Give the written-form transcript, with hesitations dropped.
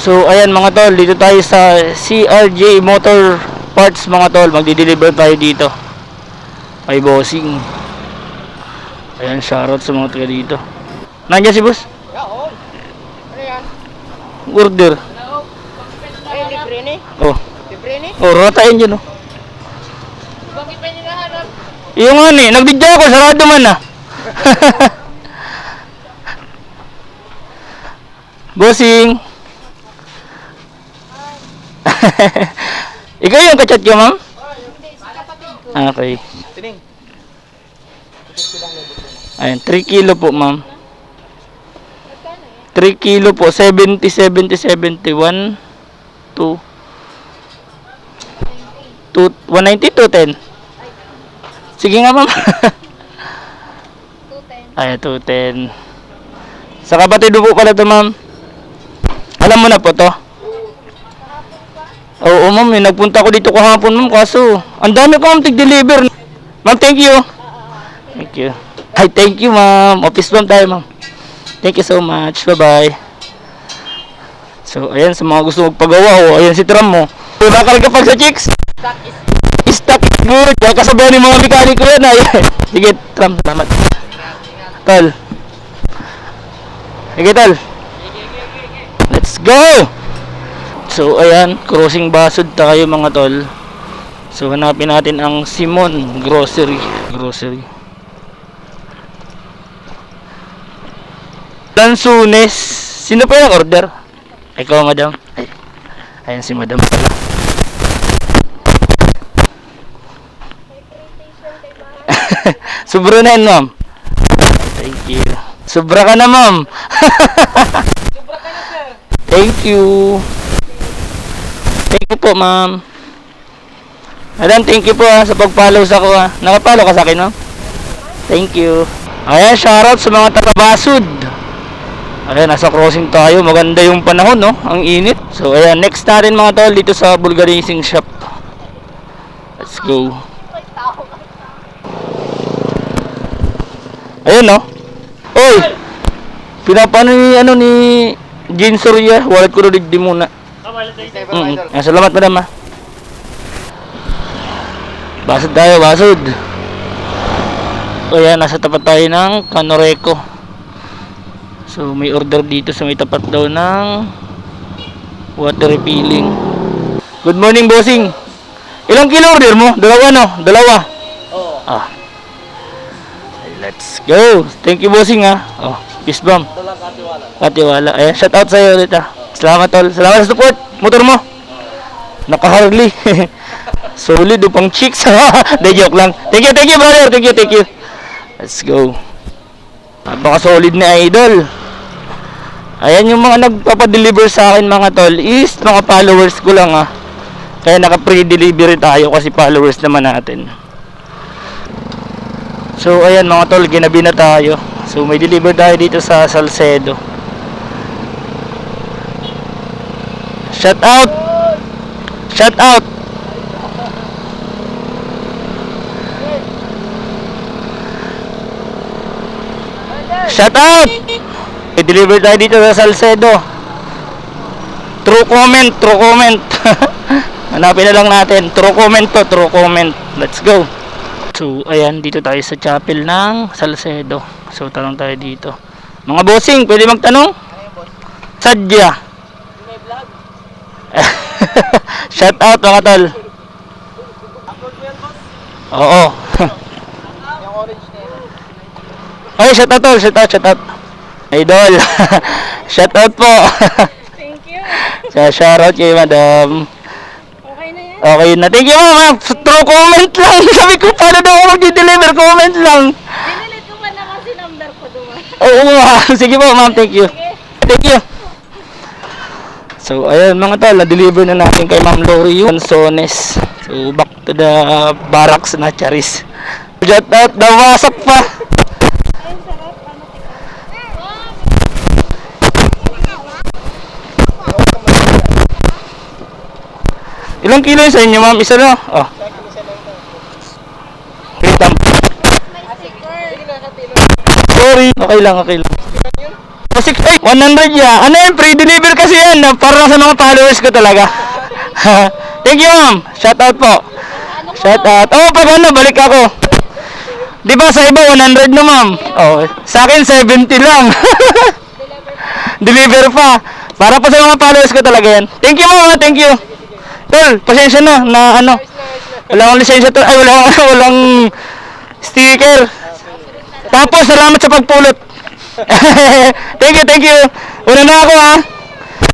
So ayan mga tol, dito tayo sa CRJ Motor Parts mga tol. Magdi-deliver tayo dito kay bossing. Ayan, shoutout sa mga taga dito. Nandiyan si boss? Oo. Ano yan? Order. Eh, libre ni? Oh. Libre ni? Oh, ratain dyan oh. Bakit pa ninahanap? Yung ano eh, nagbidya ako, sarado man ah. Bossing. Ikaw yung kachat ko, ma'am? Okay. Tining. Ayan, 3 kilo po, ma'am. 3 kilo po, 70, 70, 71, 2, 190, 210. Sige nga, ma'am. 210. Ayan, 210. Sa kapatid mo po pala ito, ma'am. Alam mo na po to? Oo, ma'am. Nagpunta ko dito kahapon, ma'am. Kaso, ang dami ko, ma'am, tig-deliver. Ma'am, thank you. Thank you. Ay, thank you, ma'am. Office ma'am tayo, ma'am. Thank you so much. Bye-bye. So, ayan, sa mga gusto magpagawa, oh, ayan si Tram mo. Nakarga pag sa chicks. Stock is good. Kaya kasabihan ng mga mekaniko yan, ay. Sige, Tram, salamat. Tol. Sige, Tol. Let's go! So, ayan, crossing Basud tayo mga tol. So, hanapin natin ang Simon Grocery. Lansunes. Sino pa yung order? Ikaw, madam. Ay, ayan si madam pala. Sobra na yun, ma'am. Thank you. Sobra ka na, ma'am. Sobra ka na, sir. Thank you. Thank you po, ma'am. Madam, thank you po sa pag-follow sa ko. Nakapollow ka sa akin, ma'am? Thank you. Ayan, shoutout sa mga taga-Basud. Ayan, nasa crossing tayo. Maganda yung panahon, no? Ang init. So, ayan, next natin mga tol dito sa Bulgarising Shop. Let's go. Ayan, no? Oy! Pinapano ni, ano, ni Jean Soria. Wallet ko rin di muna. Salamat, madam, ha. Basud tayo, Basud. O, ayan, nasa tapat tayo ng Canoreco. So, may order dito sa may tapat daw ng water refilling. Good morning, bossing. Ilang kilo order mo? Dalawa, no? Dalawa. Oo. Ah. Let's go. Thank you, bossing, ha. Oh, peace bomb. Dalang katiwala. Katiwala. Ayan, shout out sa'yo ulit, ha. Salamat, tol. Salamat sa support. Motor mo. Naka-Harley. Solid, upang chicks. De, joke lang. Thank you, brother. Thank you. Let's go. Napaka-solid ni Idol. Ayan yung mga nagpapadeliver sa akin mga tol is mga followers ko lang ha. Kaya naka-pre-delivery tayo kasi followers naman natin. So ayan mga tol, ginabi na tayo. So may deliver tayo dito sa Salcedo. Shout out. Shout out. Shout out. I-deliver tayo dito sa Salcedo. True comment. Hanapin na lang natin. True comment. Let's go. So, ayan, dito tayo sa chapel ng Salcedo. So, tanong tayo dito. Mga bossing, pwede magtanong? Sadya. May vlog. Shout out mga tol. Upload mo yan, boss. Oo. Yung orange na yun. Ay, shout out tol. Shout out. Idol. Shout out po. Thank you. Shout out kay madam. Okay na yan. Okay na. Thank you, ma'am. True comment lang. Sabi ko, paano daw ako mag-deliver? Comment lang. Dinilit ko pa naman si number ko doon. Oo, ma'am. Sige po, ma'am. Thank you. Thank you. So, ayun mga tol. Na-deliver na natin kay Ma'am Lori yung Lansones. So, back to the barracks na Charis. Shout out. Nawasak pa. Ay, sarap. Ano tika? Ilang kilo yun sa inyo, ma'am? Isa na. Oh. Wait lang. May sticker. Sige na, katilo. Sorry. Okay lang. 100 ya. Ano yan? Free deliver kasi yan. Para sa mga followers ko talaga. Thank you, ma'am. Shout out po. Shout out. Oh, pag ano, balik ako. Di ba sa iba 100 na, ma'am? Oh, sa akin 70 lang. Deliver pa. Para po sa mga followers ko talaga yan. Thank you, ma'am. Thank you. Tol, pasensya na ano. Wala akong lisensya to. Ay, walang sticker. Tapos, salamat sa pagpulot. Thank you, thank you. Una na ako, ha.